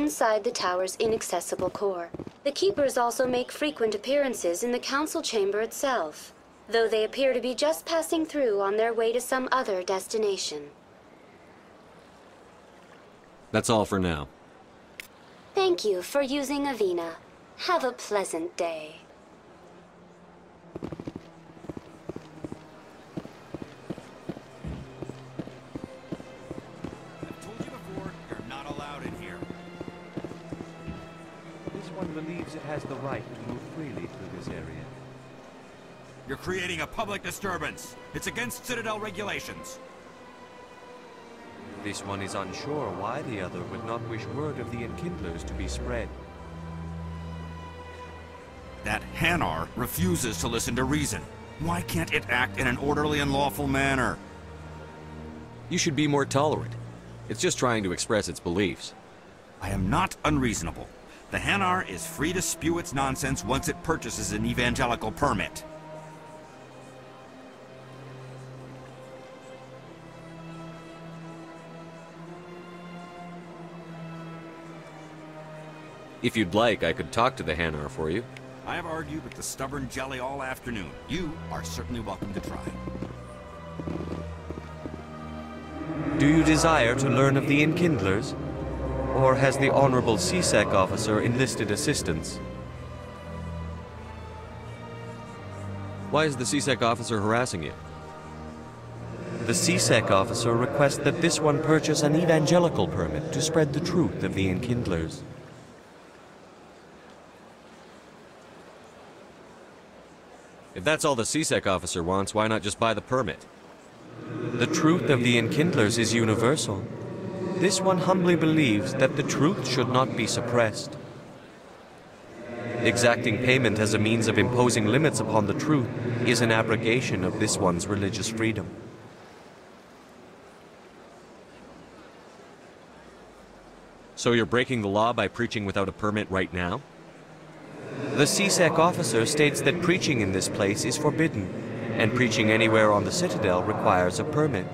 inside the tower's inaccessible core. The Keepers also make frequent appearances in the council chamber itself, though they appear to be just passing through on their way to some other destination. That's all for now. Thank you for using Avina. Have a pleasant day. I've told you before, you're not allowed in here. This one believes it has the right to move freely through this area. You're creating a public disturbance. It's against Citadel regulations. This one is unsure why the other would not wish word of the Enkindlers to be spread. That Hanar refuses to listen to reason. Why can't it act in an orderly and lawful manner? You should be more tolerant. It's just trying to express its beliefs. I am not unreasonable. The Hanar is free to spew its nonsense once it purchases an evangelical permit. If you'd like, I could talk to the Hanar for you. I have argued with the stubborn jelly all afternoon. You are certainly welcome to try. Do you desire to learn of the Enkindlers? Or has the Honorable CSEC officer enlisted assistance? Why is the CSEC officer harassing you? The CSEC officer requests that this one purchase an evangelical permit to spread the truth of the Enkindlers. If that's all the CSEC officer wants, why not just buy the permit? The truth of the Enkindlers is universal. This one humbly believes that the truth should not be suppressed. Exacting payment as a means of imposing limits upon the truth is an abrogation of this one's religious freedom. So you're breaking the law by preaching without a permit right now? The CSEC officer states that preaching in this place is forbidden, and preaching anywhere on the Citadel requires a permit.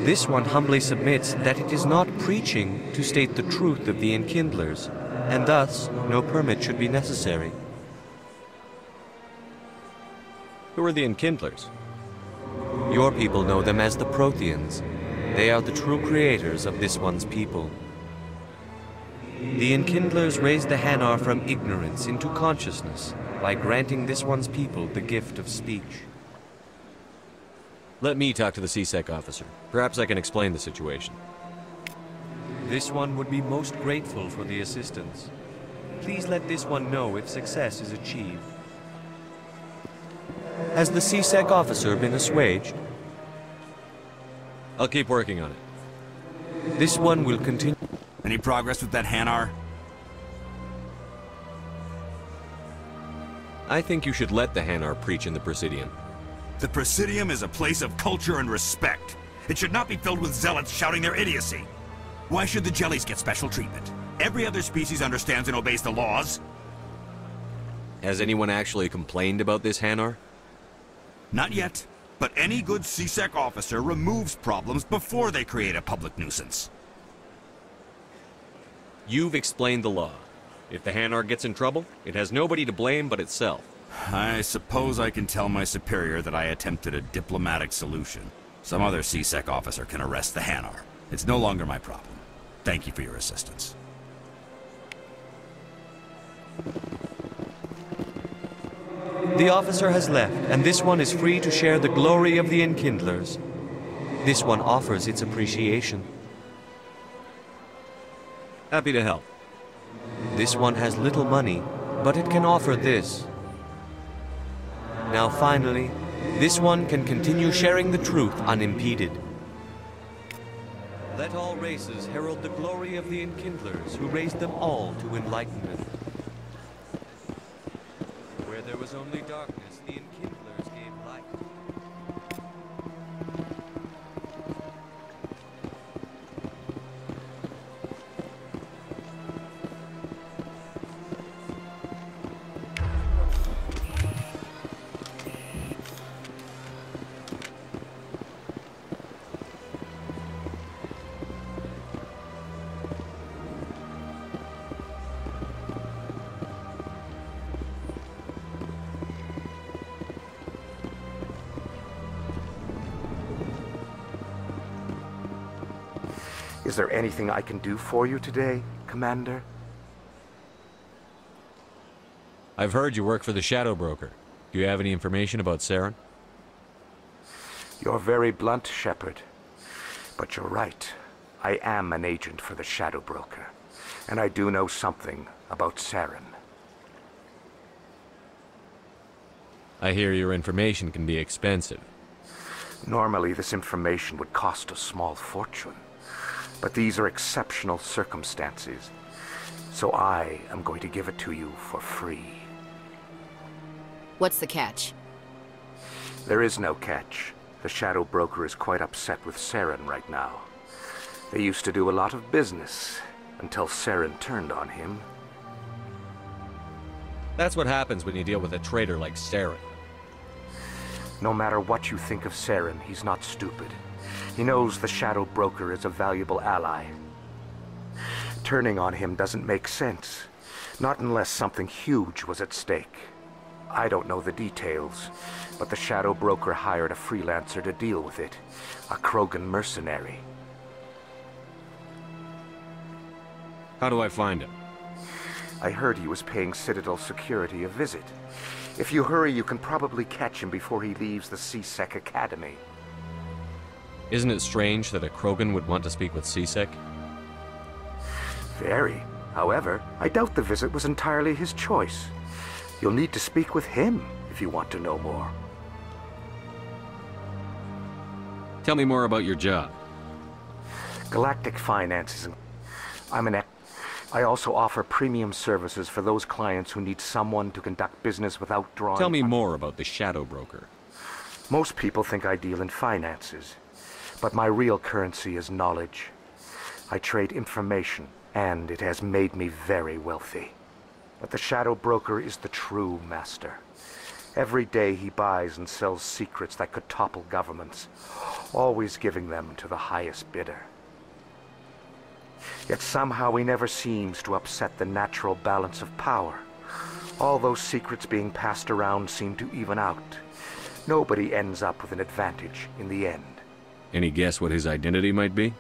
This one humbly submits that it is not preaching to state the truth of the Enkindlers, and thus no permit should be necessary. Who are the Enkindlers? Your people know them as the Protheans. They are the true creators of this one's people. The Enkindlers raised the Hanar from ignorance into consciousness by granting this one's people the gift of speech. Let me talk to the CSEC officer. Perhaps I can explain the situation. This one would be most grateful for the assistance. Please let this one know if success is achieved. Has the CSEC officer been assuaged? I'll keep working on it. This one will continue. Any progress with that Hanar? I think you should let the Hanar preach in the Presidium. The Presidium is a place of culture and respect. It should not be filled with zealots shouting their idiocy. Why should the jellies get special treatment? Every other species understands and obeys the laws. Has anyone actually complained about this Hanar? Not yet, but any good CSEC officer removes problems before they create a public nuisance. You've explained the law. If the Hanar gets in trouble, it has nobody to blame but itself. I suppose I can tell my superior that I attempted a diplomatic solution. Some other CSEC officer can arrest the Hanar. It's no longer my problem. Thank you for your assistance. The officer has left, and this one is free to share the glory of the Enkindlers. This one offers its appreciation. Happy to help. This one has little money, but it can offer this. Now finally, this one can continue sharing the truth unimpeded. Let all races herald the glory of the Enkindlers who raised them all to enlightenment. Where there was only darkness, the Enkindlers gave light. Is there anything I can do for you today, Commander? I've heard you work for the Shadow Broker. Do you have any information about Saren? You're very blunt, Shepard. But you're right. I am an agent for the Shadow Broker. And I do know something about Saren. I hear your information can be expensive. Normally, this information would cost a small fortune. But these are exceptional circumstances. So I am going to give it to you for free. What's the catch? There is no catch. The Shadow Broker is quite upset with Saren right now. They used to do a lot of business, until Saren turned on him. That's what happens when you deal with a traitor like Saren. No matter what you think of Saren, he's not stupid. He knows the Shadow Broker is a valuable ally. Turning on him doesn't make sense. Not unless something huge was at stake. I don't know the details, but the Shadow Broker hired a freelancer to deal with it. A Krogan mercenary. How do I find him? I heard he was paying Citadel security a visit. If you hurry, you can probably catch him before he leaves the C-Sec Academy. Isn't it strange that a Krogan would want to speak with C-Sec? Very. However, I doubt the visit was entirely his choice. You'll need to speak with him if you want to know more. Tell me more about your job. Galactic Finances. I also offer premium services for those clients who need someone to conduct business without drawing... Tell me more about the Shadow Broker. Most people think I deal in finances, but my real currency is knowledge. I trade information, and it has made me very wealthy. But the Shadow Broker is the true master. Every day he buys and sells secrets that could topple governments, always giving them to the highest bidder. Yet somehow he never seems to upset the natural balance of power. All those secrets being passed around seem to even out. Nobody ends up with an advantage in the end. Any guess what his identity might be?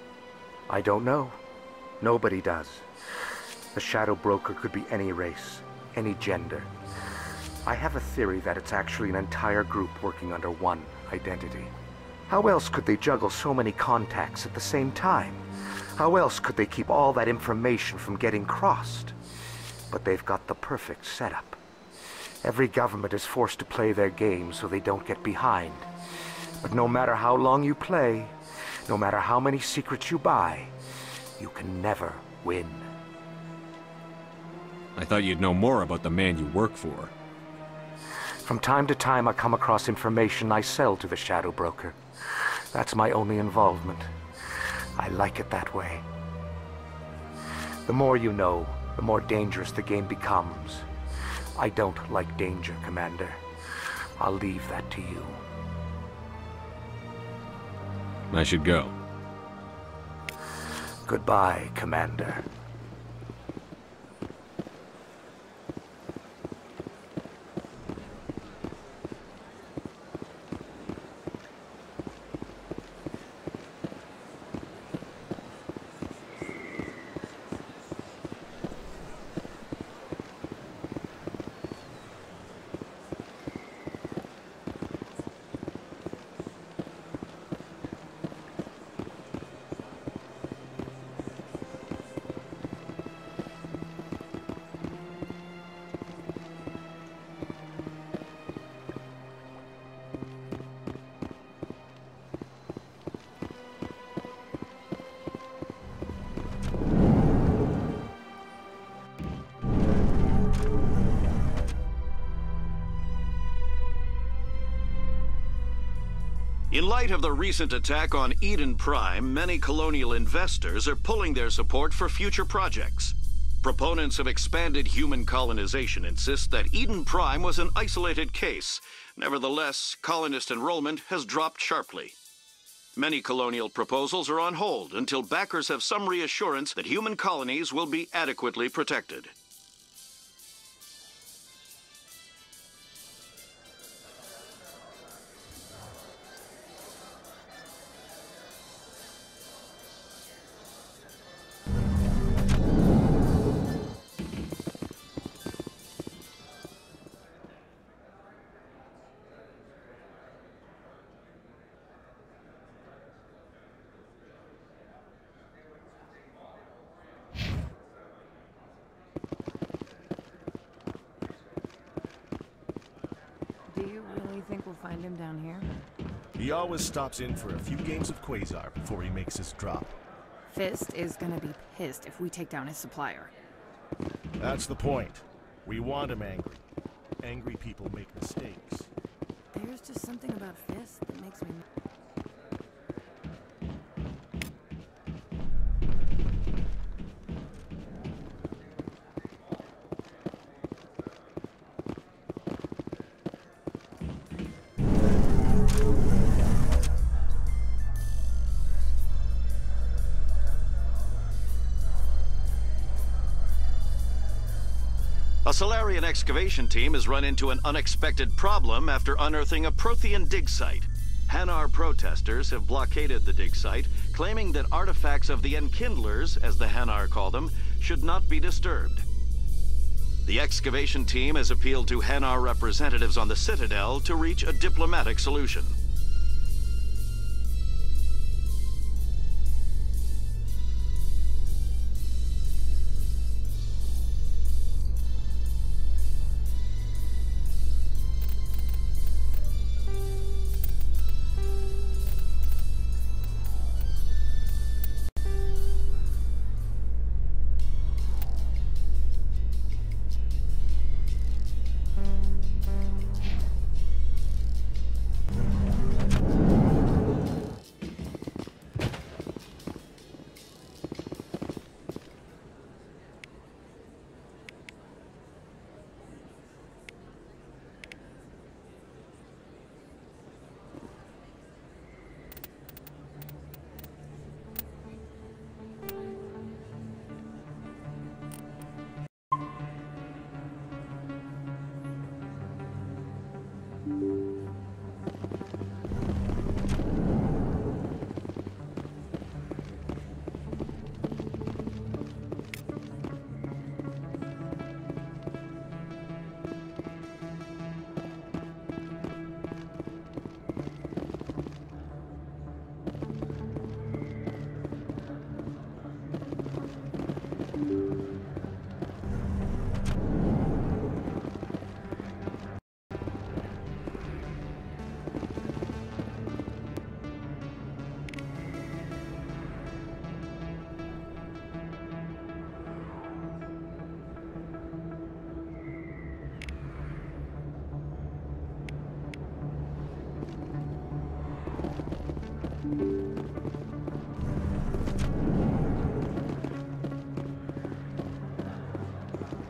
I don't know. Nobody does. The Shadow Broker could be any race, any gender. I have a theory that it's actually an entire group working under one identity. How else could they juggle so many contacts at the same time? How else could they keep all that information from getting crossed? But they've got the perfect setup. Every government is forced to play their game so they don't get behind. But no matter how long you play, no matter how many secrets you buy, you can never win. I thought you'd know more about the man you work for. From time to time I come across information I sell to the Shadow Broker. That's my only involvement. I like it that way. The more you know, the more dangerous the game becomes. I don't like danger, Commander. I'll leave that to you. I should go. Goodbye, Commander. In light of the recent attack on Eden Prime, many colonial investors are pulling their support for future projects. Proponents of expanded human colonization insist that Eden Prime was an isolated case. Nevertheless, colonist enrollment has dropped sharply. Many colonial proposals are on hold until backers have some reassurance that human colonies will be adequately protected. You think we'll find him down here? He always stops in for a few games of Quasar before he makes his drop. Fist is gonna be pissed if we take down his supplier. That's the point. We want him angry. Angry people make mistakes. There's just something about Fist that makes me... A Solarian excavation team has run into an unexpected problem after unearthing a Prothean dig site. Hanar protesters have blockaded the dig site, claiming that artifacts of the Enkindlers, as the Hanar call them, should not be disturbed. The excavation team has appealed to Hanar representatives on the Citadel to reach a diplomatic solution.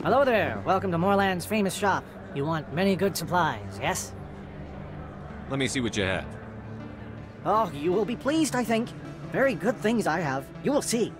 Hello there. Welcome to Moorland's famous shop. You want many good supplies, yes? Let me see what you have. Oh, you will be pleased, I think. Very good things I have. You will see.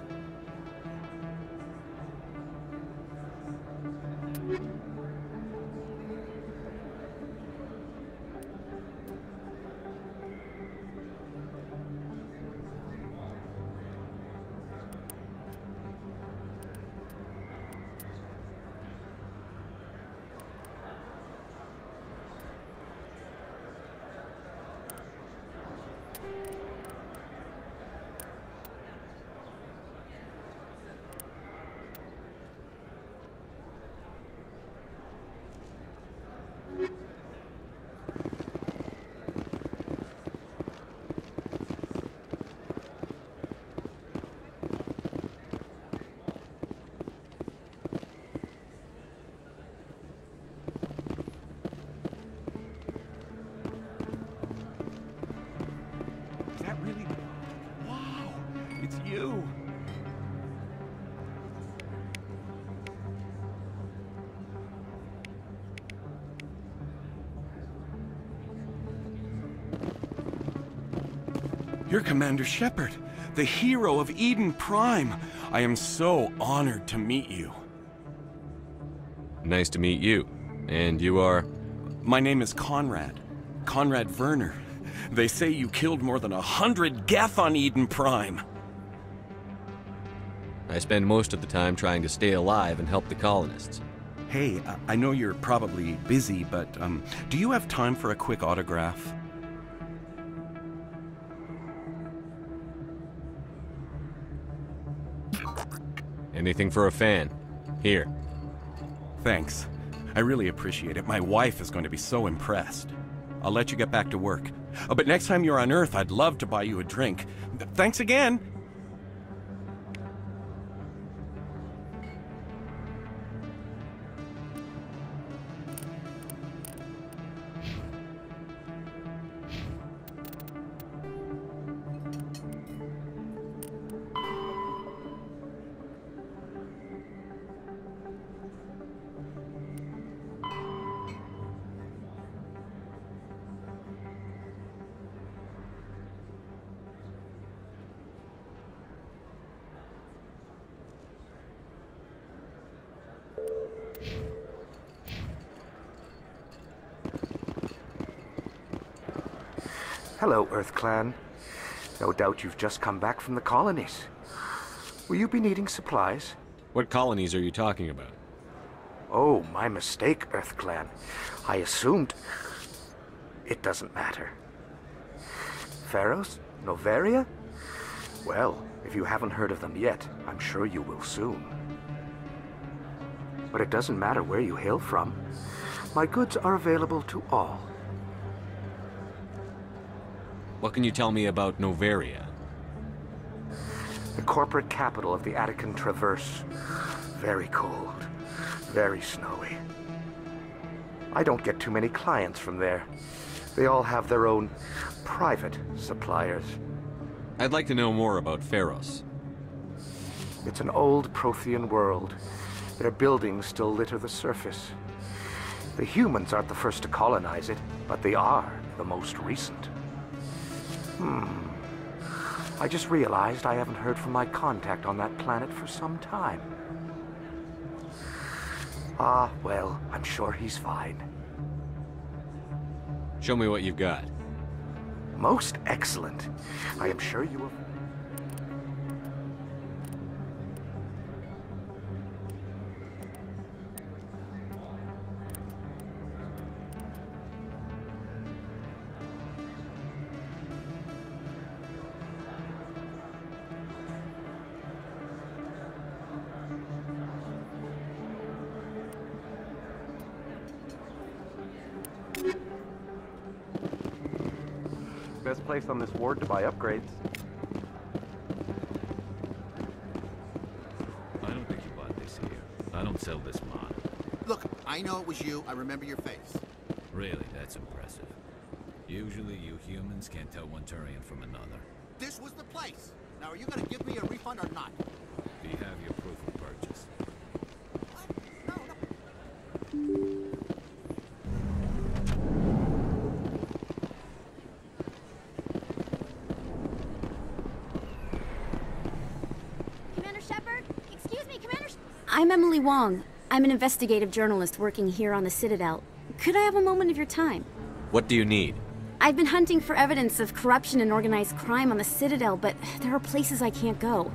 Is that really... Wow! It's you! You're Commander Shepard, the hero of Eden Prime. I am so honored to meet you. Nice to meet you. And you are? My name is Conrad. Conrad Werner. They say you killed more than 100 Geth on Eden Prime. I spend most of the time trying to stay alive and help the colonists. Hey, I know you're probably busy, but do you have time for a quick autograph? Anything for a fan. Here. Thanks. I really appreciate it. My wife is going to be so impressed. I'll let you get back to work. But next time you're on Earth, I'd love to buy you a drink. Thanks again! Hello, Earth Clan. No doubt you've just come back from the colonies. Will you be needing supplies? What colonies are you talking about? Oh, my mistake, Earth Clan. I assumed... It doesn't matter. Pharos? Noveria? Well, if you haven't heard of them yet, I'm sure you will soon. But it doesn't matter where you hail from. My goods are available to all. What can you tell me about Noveria? The corporate capital of the Attican Traverse. Very cold. Very snowy. I don't get too many clients from there. They all have their own private suppliers. I'd like to know more about Pharos. It's an old Prothean world. Their buildings still litter the surface. The humans aren't the first to colonize it, but they are the most recent. I just realized I haven't heard from my contact on that planet for some time. Ah, well, I'm sure he's fine. Show me what you've got. Most excellent. I am sure you will... Best place on this ward to buy upgrades. I don't think you bought this here. I don't sell this mod. Look, I know it was you. I remember your face. Really, that's impressive. Usually you humans can't tell one Turian from another. This was the place. Now, are you going to give me a refund or not? Do you have your proof of purchase? What? No. I'm Emily Wong. I'm an investigative journalist working here on the Citadel. Could I have a moment of your time? What do you need? I've been hunting for evidence of corruption and organized crime on the Citadel, but there are places I can't go.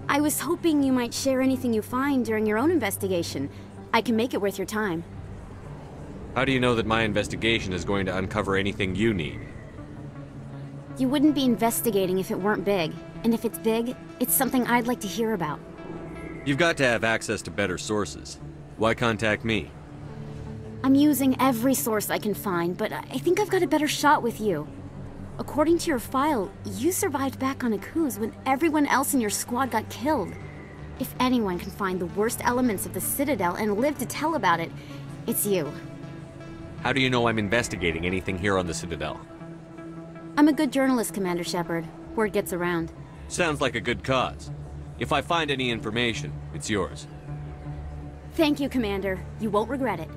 I was hoping you might share anything you find during your own investigation. I can make it worth your time. How do you know that my investigation is going to uncover anything you need? You wouldn't be investigating if it weren't big. And if it's big, it's something I'd like to hear about. You've got to have access to better sources. Why contact me? I'm using every source I can find, but I think I've got a better shot with you. According to your file, you survived back on Akuz when everyone else in your squad got killed. If anyone can find the worst elements of the Citadel and live to tell about it, it's you. How do you know I'm investigating anything here on the Citadel? I'm a good journalist, Commander Shepard. Word gets around. Sounds like a good cause. If I find any information, it's yours. Thank you, Commander. You won't regret it.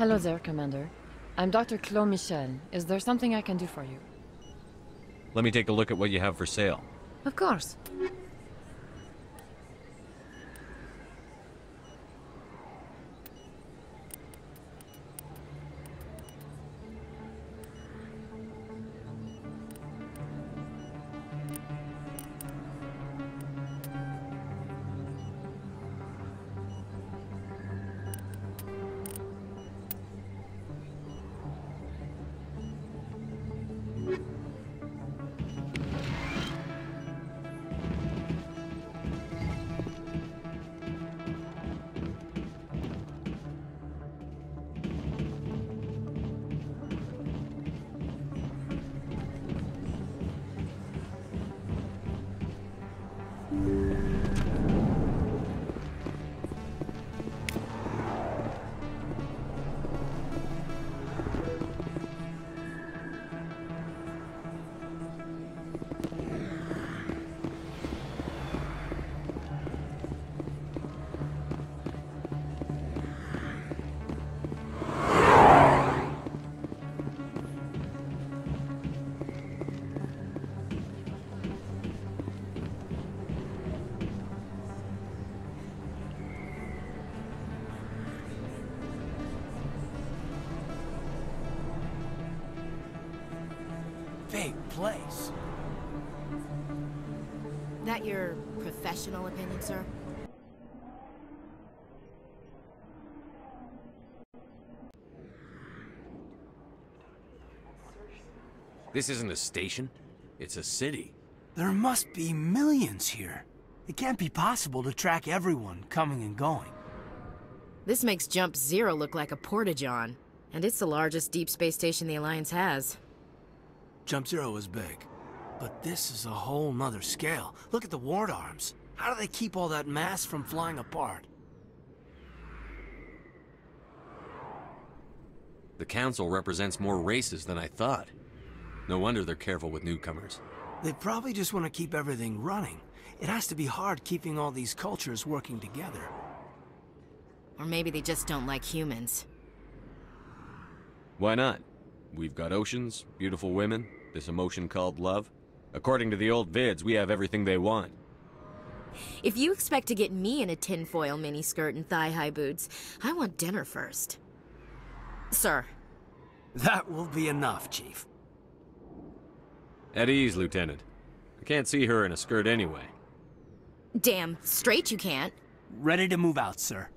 Hello there, Commander. I'm Dr. Claude Michel. Is there something I can do for you? Let me take a look at what you have for sale. Of course. Big place. That your professional opinion, sir? This isn't a station. It's a city. There must be millions here. It can't be possible to track everyone coming and going. This makes Jump Zero look like a porta-john, and it's the largest deep space station the Alliance has. Jump Zero is big, but this is a whole nother scale. Look at the ward arms. How do they keep all that mass from flying apart? The Council represents more races than I thought. No wonder they're careful with newcomers. They probably just want to keep everything running. It has to be hard keeping all these cultures working together. Or maybe they just don't like humans. Why not? We've got oceans, beautiful women, this emotion called love. According to the old vids, we have everything they want. If you expect to get me in a tinfoil miniskirt and thigh-high boots, I want dinner first. Sir. That will be enough, Chief. At ease, Lieutenant. I can't see her in a skirt anyway. Damn straight you can't. Ready to move out, sir.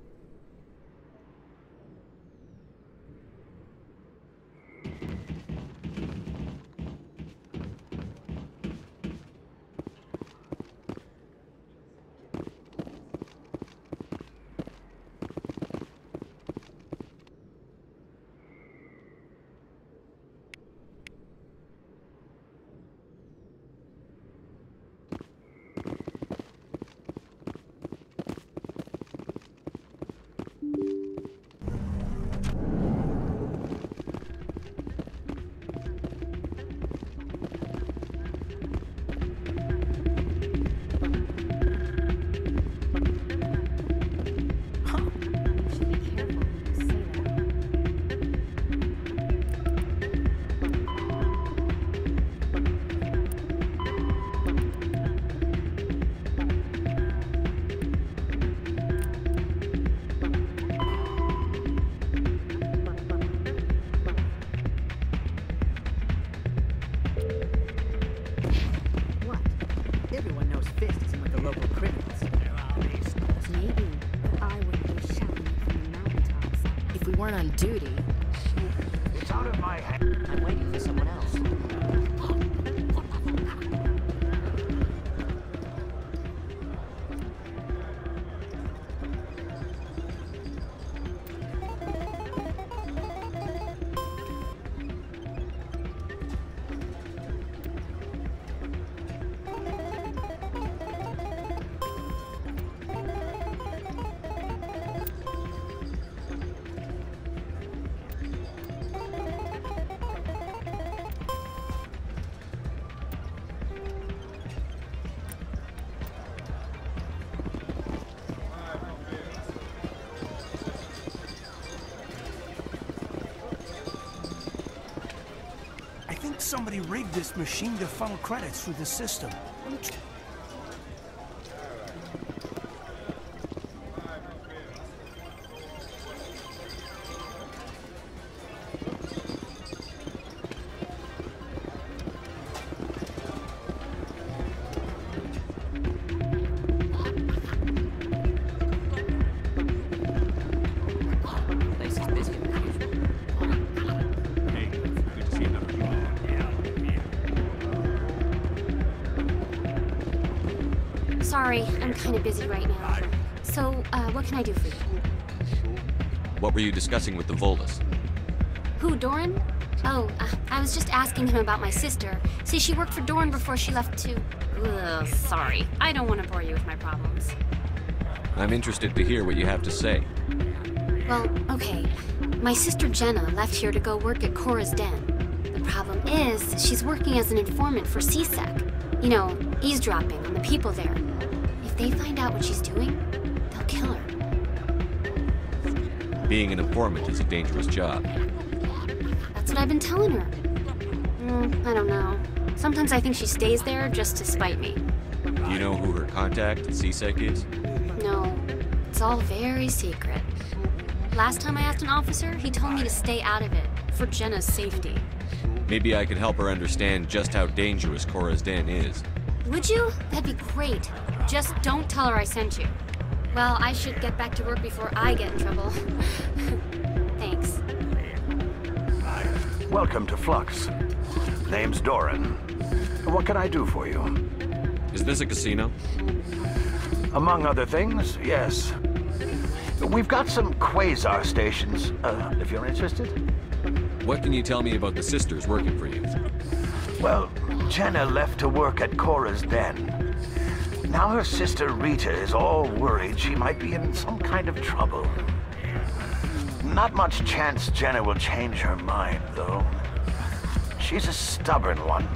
On duty. It's out of my hand. I'm waiting for someone else. somebody rigged this machine to funnel credits through the system. Sorry, I'm kind of busy right now. So, what can I do for you? What were you discussing with the Volus? Who, Doran? Oh, I was just asking him about my sister. See, she worked for Doran before she left to... Ugh, sorry. I don't want to bore you with my problems. I'm interested to hear what you have to say. Well, okay. My sister Jenna left here to go work at Cora's Den. The problem is, she's working as an informant for CSEC. You know, eavesdropping on the people there. If they find out what she's doing, they'll kill her. Being an informant is a dangerous job. That's what I've been telling her. I don't know. Sometimes I think she stays there just to spite me. Do you know who her contact at CSEC is? No, it's all very secret. Last time I asked an officer, he told me to stay out of it, for Jenna's safety. Maybe I could help her understand just how dangerous Cora's Den is. Would you? That'd be great. Just don't tell her I sent you. Well, I should get back to work before I get in trouble. Thanks. Welcome to Flux. Name's Doran. What can I do for you? Is this a casino? Among other things, yes. We've got some quasar stations, if you're interested. What can you tell me about the sisters working for you? Well, Jenna left to work at Cora's Den. Now her sister Rita is all worried she might be in some kind of trouble. Not much chance Jenna will change her mind, though. She's a stubborn one.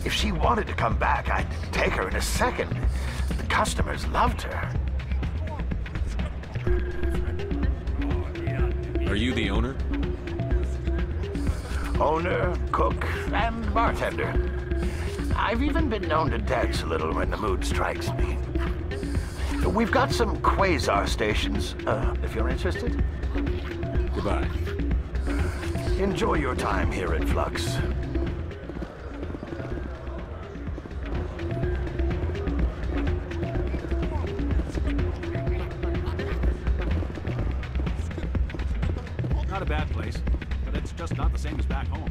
If she wanted to come back, I'd take her in a second. The customers loved her. Are you the owner? Owner, cook, and bartender. I've even been known to dance a little when the mood strikes me. We've got some quasar stations, if you're interested. Goodbye. Enjoy your time here at Flux. Not a bad place, but it's just not the same as back home.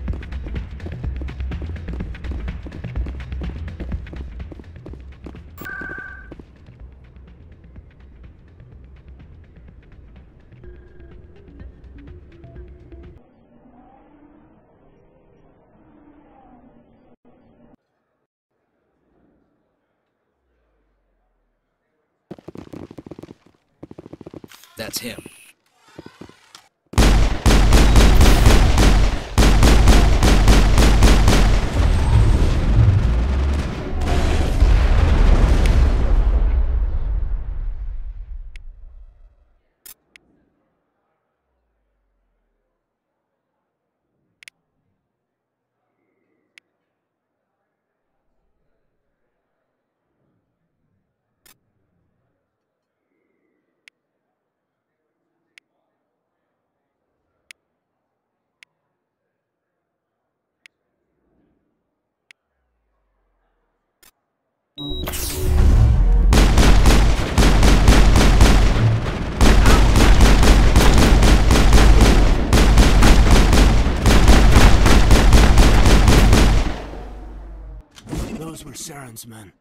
That's him. Those were Saren's men.